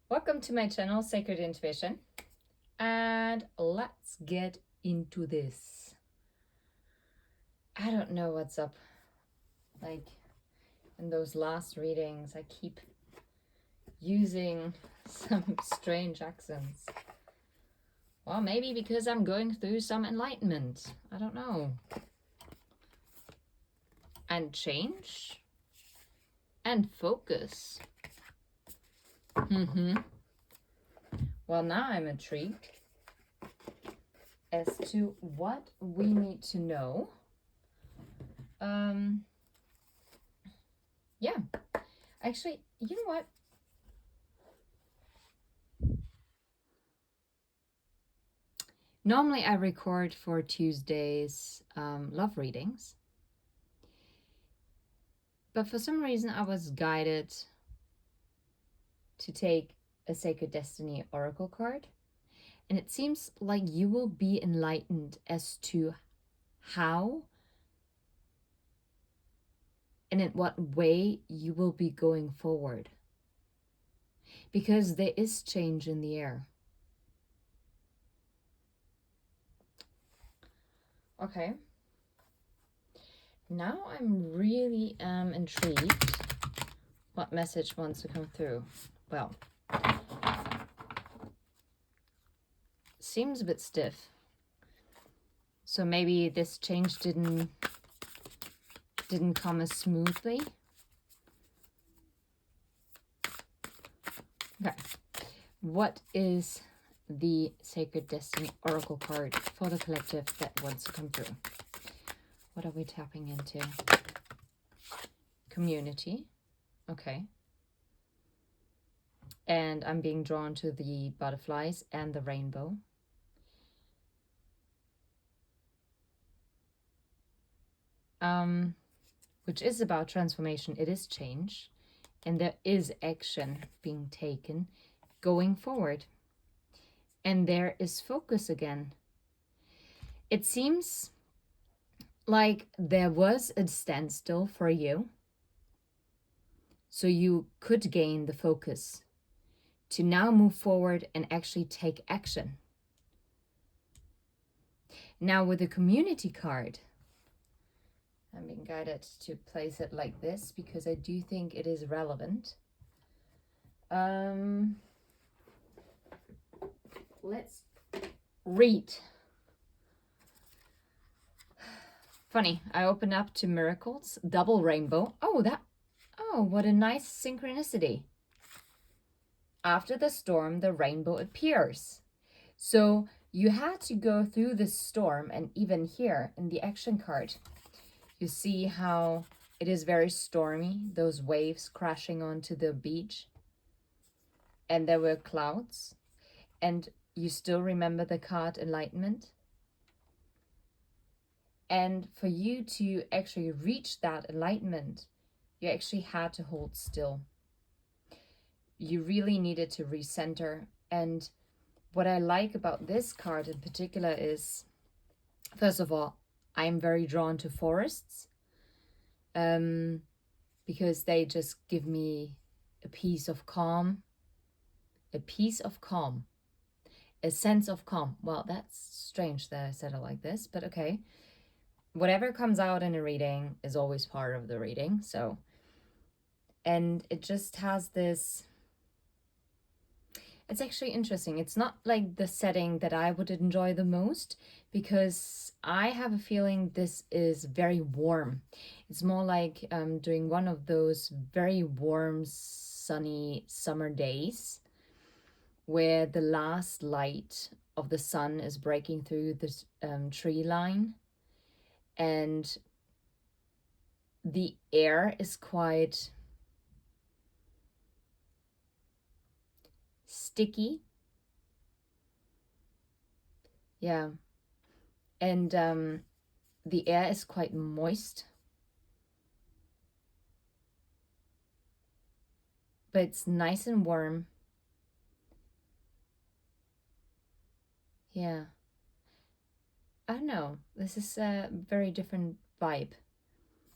Welcome to my channel, Sacred Intuition, and let's get into this. I don't know what's up. Like in those last readings, I keep using some strange accents. Well, maybe because I'm going through some enlightenment. I don't know. And change and focus. Well, now I'm intrigued as to what we need to know. Yeah, actually, you know what? Normally I record for Tuesdays love readings, but for some reason I was guided to take a Sacred Destiny Oracle card, and it seems like you will be enlightened as to how and in what way you will be going forward, because there is change in the air. Okay. Now I'm really intrigued what message wants to come through. Well, seems a bit stiff. So maybe this change didn't come as smoothly. Okay. What is the Sacred Destiny Oracle card for the collective that wants to come through? What are we tapping into? Community. Okay. And I'm being drawn to the butterflies and the rainbow. Which is about transformation. It is change. And there is action being taken going forward. And there is focus again. It seems like there was a standstill for you. So you could gain the focus to now move forward and actually take action. Now with the community card, I'm being guided to place it like this because I do think it is relevant. Let's read. Funny, I open up to miracles, double rainbow. Oh, what a nice synchronicity. After the storm, the rainbow appears. So you had to go through this storm, and even here in the action card, you see how it is very stormy, those waves crashing onto the beach. And there were clouds. And you still remember the card Enlightenment? And for you to actually reach that enlightenment, you actually had to hold still. You really needed to recenter. And what I like about this card in particular is, first of all, I'm very drawn to forests because they just give me a piece of calm, a sense of calm. Well, that's strange that I said it like this, but okay. Whatever comes out in a reading is always part of the reading. So, and it just has this, it's actually interesting. It's not like the setting that I would enjoy the most, because I have a feeling this is very warm. It's more like doing one of those very warm, sunny summer days where the last light of the sun is breaking through this tree line. And the air is quite sticky. Yeah. And the air is quite moist. But it's nice and warm. Yeah. I don't know. This is a very different vibe.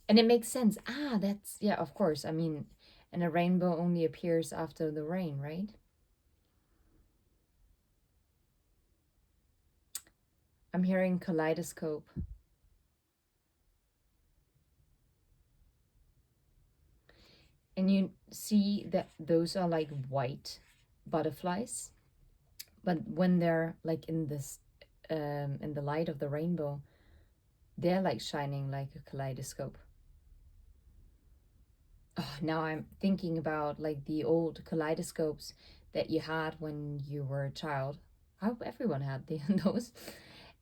And it makes sense. That's, yeah, of course. I mean, and a rainbow only appears after the rain, right? I'm hearing kaleidoscope. And you see that those are like white butterflies, but when they're like in this in the light of the rainbow, they're like shining like a kaleidoscope. Oh, now I'm thinking about like the old kaleidoscopes that you had when you were a child. I hope everyone had those.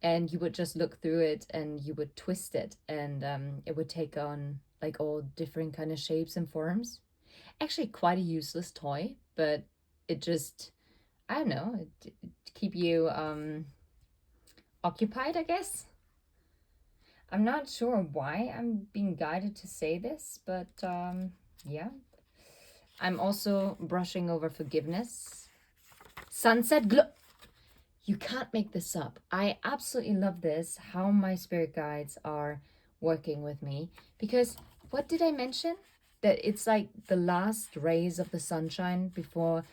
And you would just look through it and you would twist it, and it would take on like all different kind of shapes and forms. Actually, quite a useless toy, but it just, I don't know, it keep you occupied, I guess. I'm not sure why I'm being guided to say this, but yeah. I'm also brushing over forgiveness. Sunset glow. You can't make this up. I absolutely love this, how my spirit guides are working with me. Because what did I mention? That it's like the last rays of the sunshine before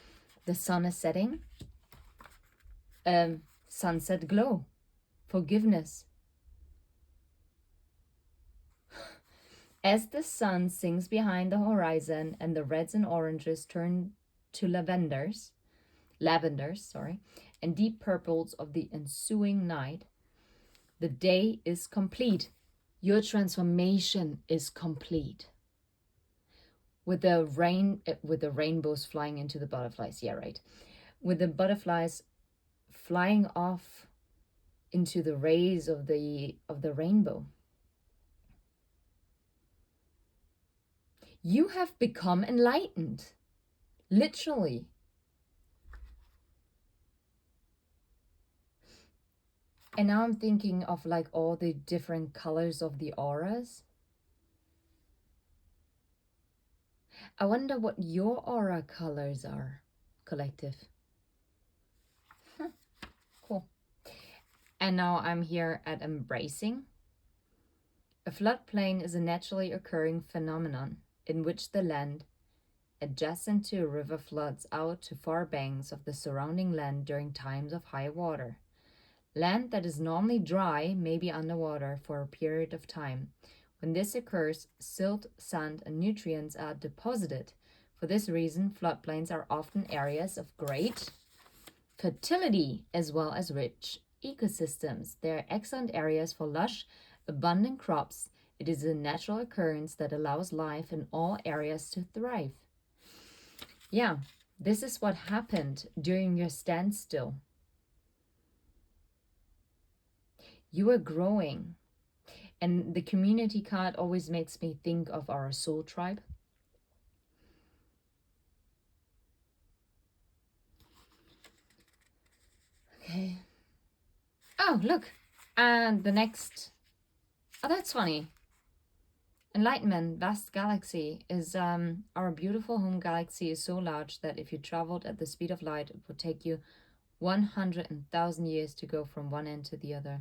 the sun is setting. Sunset glow. Forgiveness. As the sun sinks behind the horizon and the reds and oranges turn to lavenders, and deep purples of the ensuing night, the day is complete. Your transformation is complete. With the rainbows flying into the butterflies. Yeah, right. With the butterflies flying off into the rays of the rainbow. You have become enlightened. Literally. And now I'm thinking of like all the different colors of the auras. I wonder what your aura colors are, collective. Cool. And now I'm here at embracing. A floodplain is a naturally occurring phenomenon in which the land adjacent to a river floods out to far banks of the surrounding land during times of high water. Land that is normally dry may be underwater for a period of time. When this occurs, silt, sand, and nutrients are deposited. For this reason, floodplains are often areas of great fertility as well as rich ecosystems. They are excellent areas for lush, abundant crops. It is a natural occurrence that allows life in all areas to thrive. Yeah, this is what happened during your standstill. You are growing. And the community card always makes me think of our soul tribe. Okay. Oh, look. And the next. Oh, that's funny. Enlightenment, vast galaxy, is our beautiful home galaxy is so large that if you traveled at the speed of light, it would take you 100,000 years to go from one end to the other.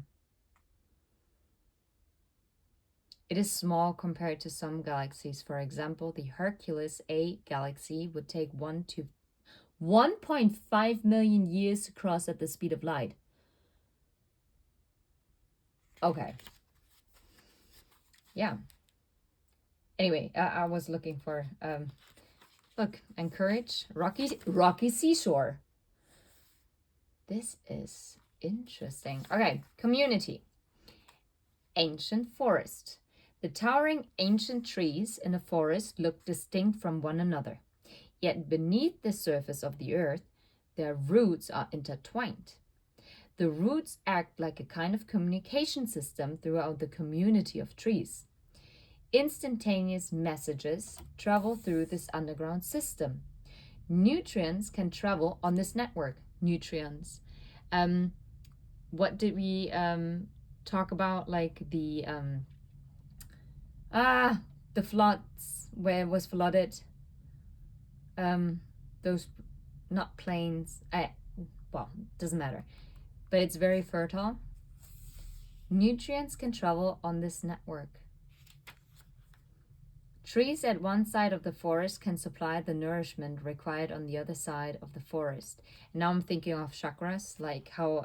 It is small compared to some galaxies. For example, the Hercules A galaxy would take 1.5 million years to cross at the speed of light. Okay. Yeah. Anyway, I was looking for look, encourage rocky seashore. This is interesting. Okay, community. Ancient forest. The towering ancient trees in a forest look distinct from one another. Yet beneath the surface of the earth, their roots are intertwined. The roots act like a kind of communication system throughout the community of trees. Instantaneous messages travel through this underground system. Nutrients can travel on this network. Nutrients. What did we talk about? Like the floods where it was flooded. Those not plains. Well, doesn't matter. But it's very fertile. Nutrients can travel on this network. Trees at one side of the forest can supply the nourishment required on the other side of the forest. And now I'm thinking of chakras, like how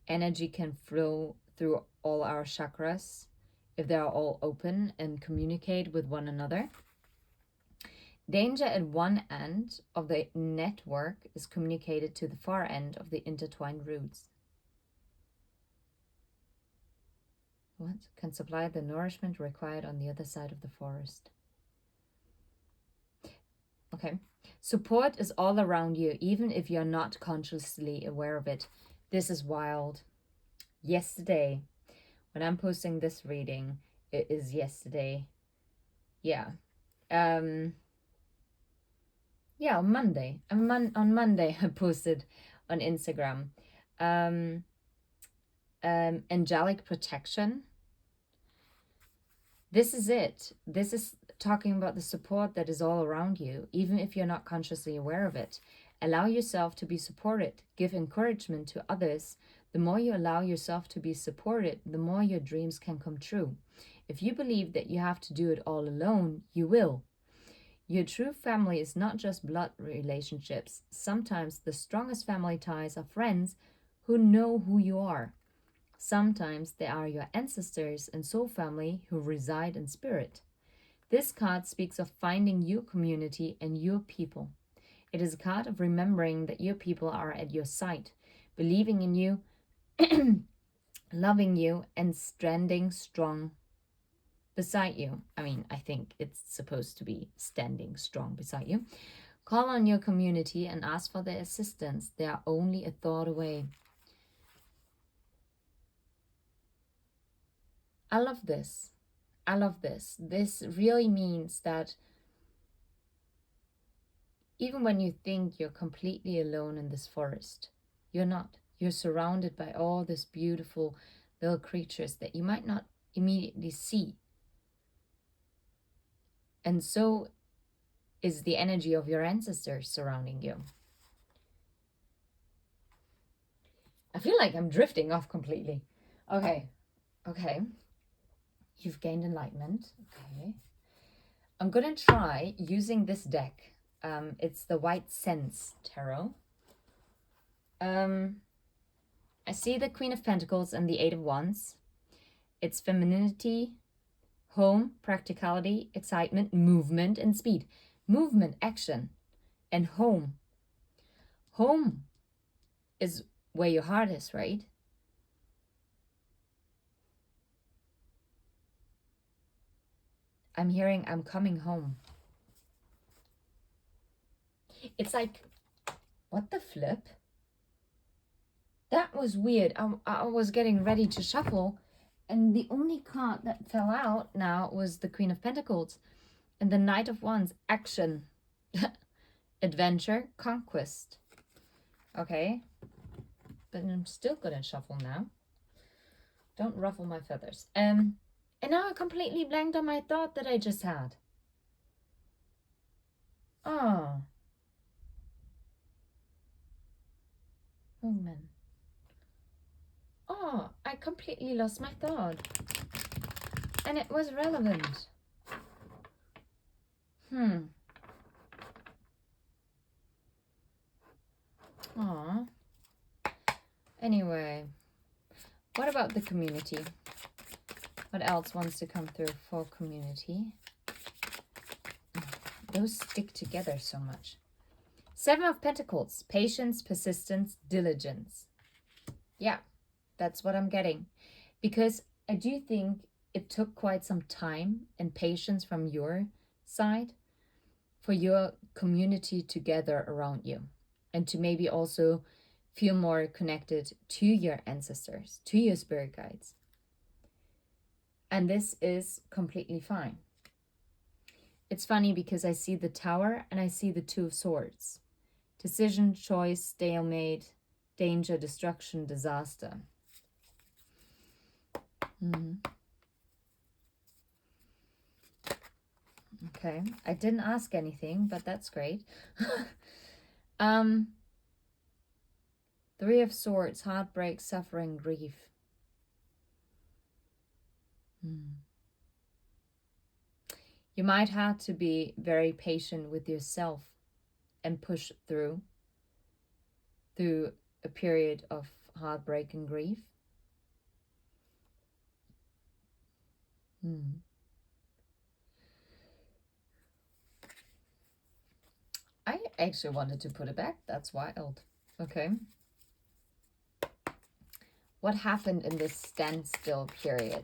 energy can flow through all our chakras if they are all open and communicate with one another. Danger at one end of the network is communicated to the far end of the intertwined roots. What? Can supply the nourishment required on the other side of the forest. Okay. Support is all around you, even if you're not consciously aware of it. This is wild. Yesterday, when I'm posting this reading, it is yesterday. Yeah. Yeah, on Monday. On Monday, I posted on Instagram. Angelic protection. This is it. This is talking about the support that is all around you, even if you're not consciously aware of it. Allow yourself to be supported. Give encouragement to others. The more you allow yourself to be supported, the more your dreams can come true. If you believe that you have to do it all alone, you will. Your true family is not just blood relationships. Sometimes the strongest family ties are friends who know who you are. Sometimes they are your ancestors and soul family who reside in spirit. This card speaks of finding your community and your people. It is a card of remembering that your people are at your side, believing in you, loving you, and standing strong beside you. I mean, I think it's supposed to be standing strong beside you. Call on your community and ask for their assistance. They are only a thought away. I love this. I love this. This really means that even when you think you're completely alone in this forest, you're not. You're surrounded by all these beautiful little creatures that you might not immediately see. And so is the energy of your ancestors surrounding you. I feel like I'm drifting off completely. Okay. You've gained enlightenment. Okay. I'm going to try using this deck. It's the White Sense Tarot. I see the Queen of Pentacles and the Eight of Wands. It's femininity, home, practicality, excitement, movement, and speed. Movement, action, and home. Home is where your heart is, right? I'm hearing I'm coming home. It's like, what the flip? That was weird. I was getting ready to shuffle, and the only card that fell out now was the Queen of Pentacles and the Knight of Wands. Action, adventure, conquest. Okay, but I'm still gonna shuffle now. Don't ruffle my feathers. And now I completely blanked on my thought that I just had. Oh. Oh, man. Oh, I completely lost my thought. And it was relevant. Aw. Anyway, what about the community? What else wants to come through for community? Those stick together so much. Seven of Pentacles, patience, persistence, diligence. Yeah, that's what I'm getting. Because I do think it took quite some time and patience from your side for your community to gather around you and to maybe also feel more connected to your ancestors, to your spirit guides. And this is completely fine. It's funny because I see the Tower and I see the Two of Swords. Decision, choice, stalemate, danger, destruction, disaster. Okay, I didn't ask anything, but that's great. Three of Swords, heartbreak, suffering, grief. You might have to be very patient with yourself and push through a period of heartbreak and grief. I actually wanted to put it back. That's wild. Okay. What happened in this standstill period?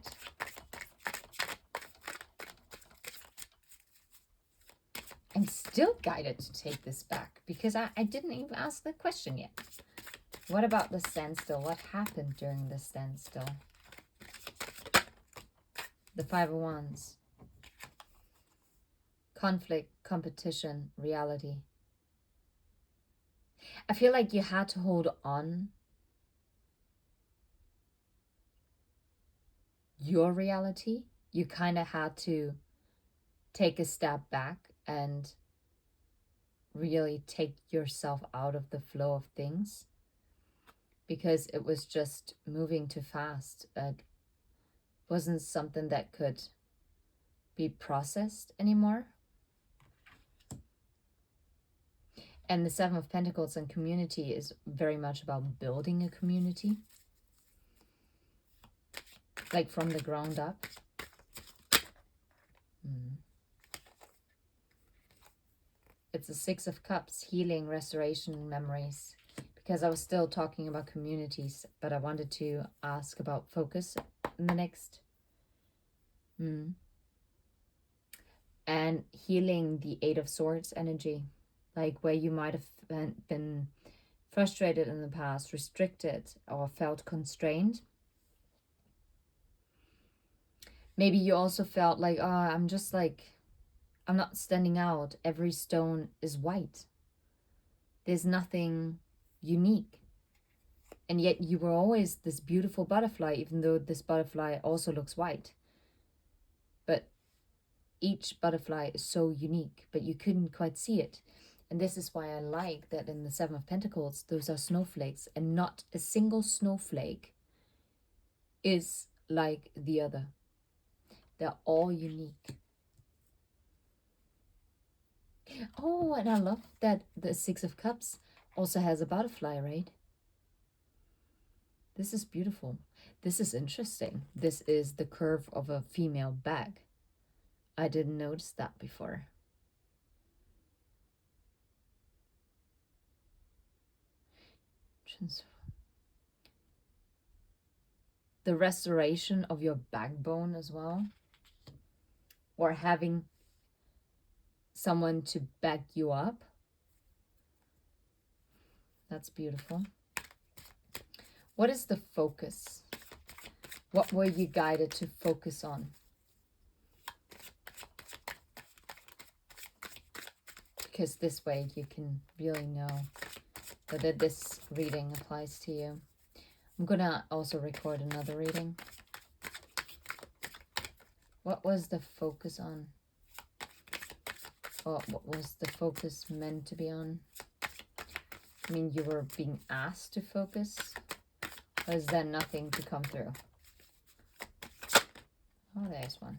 I'm still guided to take this back because I didn't even ask the question yet. What about the standstill? What happened during the standstill? The Five of Wands. Conflict, competition, reality. I feel like you had to hold on your reality. You kind of had to take a step back and really take yourself out of the flow of things because it was just moving too fast. It wasn't something that could be processed anymore. And the Seven of Pentacles and community is very much about building a community, like from the ground up. It's the Six of Cups, healing, restoration, memories. Because I was still talking about communities, but I wanted to ask about focus in the next. And healing, the Eight of Swords energy. Like where you might have been frustrated in the past, restricted, or felt constrained. Maybe you also felt like, oh, I'm not standing out. Every stone is white. There's nothing unique. And yet you were always this beautiful butterfly, even though this butterfly also looks white. But each butterfly is so unique, but you couldn't quite see it. And this is why I like that in the Seven of Pentacles, those are snowflakes, and not a single snowflake is like the other. They're all unique. Oh, and I love that the Six of Cups also has a butterfly, right? This is beautiful. This is interesting. This is the curve of a female bag. I didn't notice that before. The restoration of your backbone as well. Or having someone to back you up. That's beautiful. What is the focus? What were you guided to focus on? Because this way you can really know whether this reading applies to you. I'm gonna also record another reading. What was the focus on? Or what was the focus meant to be on? I mean, you were being asked to focus? Or is there nothing to come through? Oh, there's one.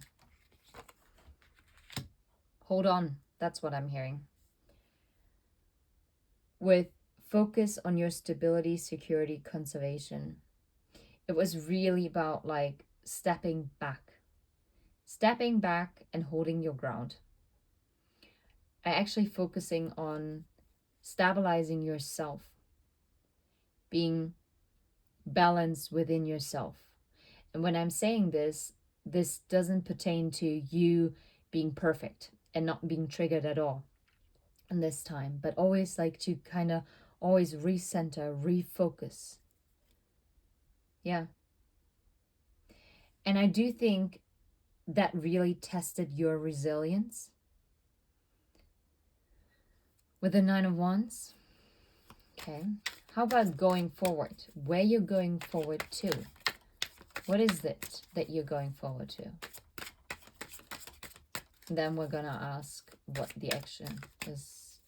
Hold on. That's what I'm hearing. With focus on your stability, security, conservation. It was really about like stepping back. Stepping back and holding your ground. Actually focusing on stabilizing yourself. Being balanced within yourself. And when I'm saying this, this doesn't pertain to you being perfect and not being triggered at all in this time, but always like to kind of always recenter, refocus. Yeah. And I do think that really tested your resilience. With the Nine of Wands. Okay. How about going forward? Where you're going forward to? What is it that you're going forward to? And then we're going to ask what the action is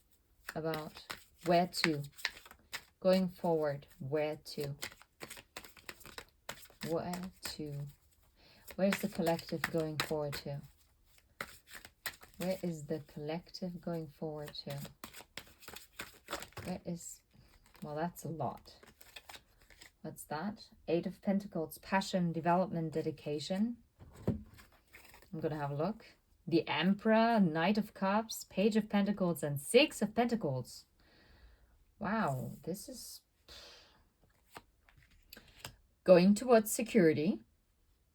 about. Where to? Going forward. Where to? Where to? Where's the collective going forward to? Where is the collective going forward to? Where is... Well, that's a lot. What's that? Eight of Pentacles, passion, development, dedication. I'm going to have a look. The Emperor, Knight of Cups, Page of Pentacles, and Six of Pentacles. Wow, this is going towards security.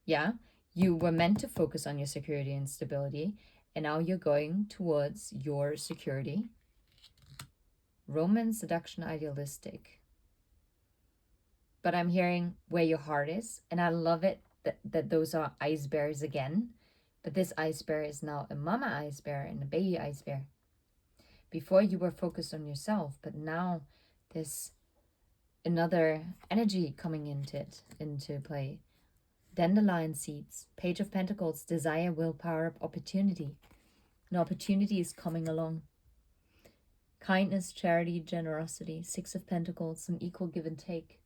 Yeah, you were meant to focus on your security and stability, and now you're going towards your security. Romance, seduction, idealistic. But I'm hearing where your heart is, and I love it that those are ice bears again. But this ice bear is now a mama ice bear and a baby ice bear. Before you were focused on yourself, but now there's another energy coming into play. Dandelion seeds, Page of Pentacles, desire, willpower, opportunity. An opportunity is coming along. Kindness, charity, generosity, Six of Pentacles, an equal give and take.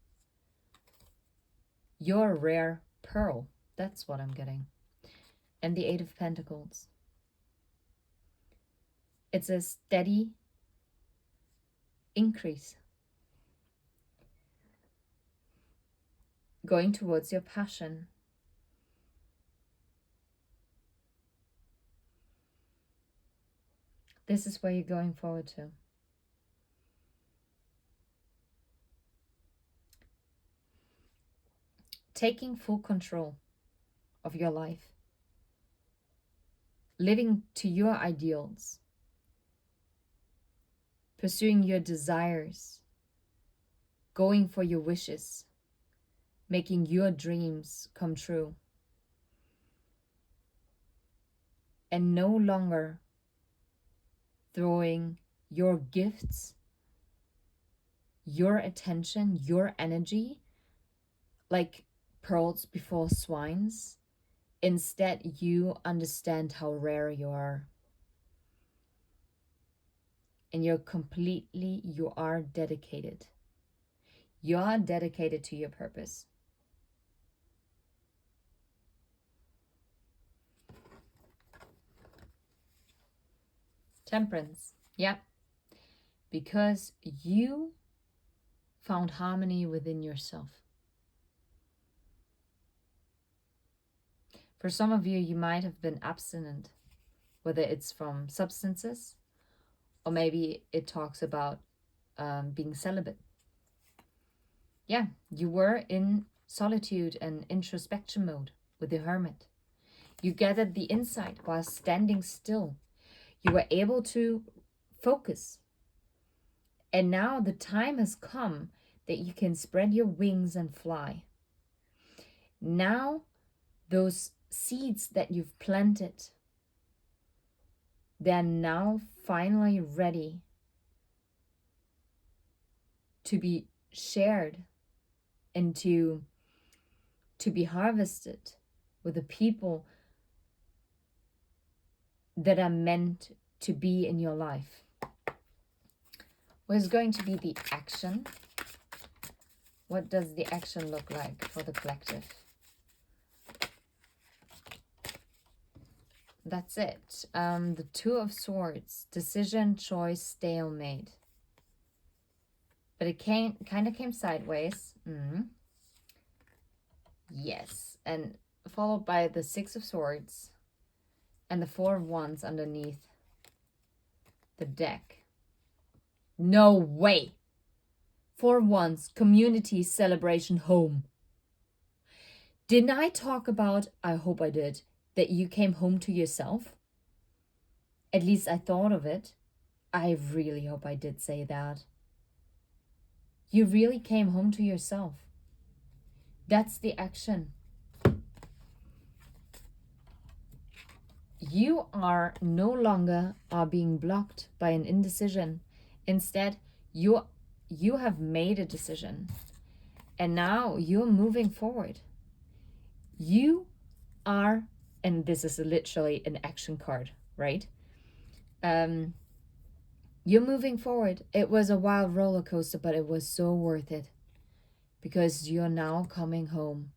You're a rare pearl. That's what I'm getting. And the Eight of Pentacles. It's a steady increase. Going towards your passion. This is where you're going forward to. Taking full control of your life. Living to your ideals. Pursuing your desires. Going for your wishes. Making your dreams come true. And no longer throwing your gifts, your attention, your energy like pearls before swines. Instead, you understand how rare you are. And you are dedicated. You are dedicated to your purpose. Temperance. Yeah. Because you found harmony within yourself. For some of you, you might have been abstinent, whether it's from substances or maybe it talks about being celibate. Yeah, you were in solitude and introspection mode with the hermit. You gathered the insight while standing still. You were able to focus. And now the time has come that you can spread your wings and fly. Now, those seeds that you've planted, they're now finally ready to be shared and to be harvested with the people that are meant to be in your life. What is going to be the action? What does the action look like for the collective? That's it. The Two of Swords. Decision, choice, stalemate. But it kind of came sideways. Yes. And followed by the Six of Swords. And the Four of Wands underneath the deck. No way. Four of Wands. Community, celebration, home. Didn't I talk about, I hope I did, that you came home to yourself? At least I thought of it. I really hope I did say that. You really came home to yourself. That's the action. You are no longer being blocked by an indecision. Instead, you have made a decision. And now you're moving forward. You are, and this is literally an action card, right? You're moving forward. It was a wild roller coaster, but it was so worth it. Because you're now coming home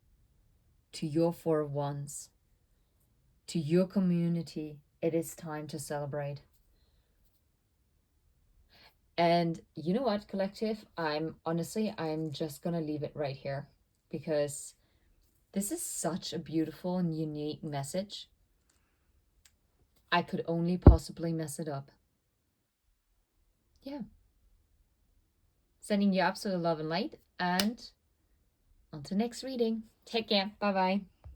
to your Four of Wands, to your community. It is time to celebrate. And you know what, collective? I'm just gonna leave it right here because this is such a beautiful and unique message. I could only possibly mess it up. Yeah. Sending you absolute love and light. And until next reading, take care. Bye bye.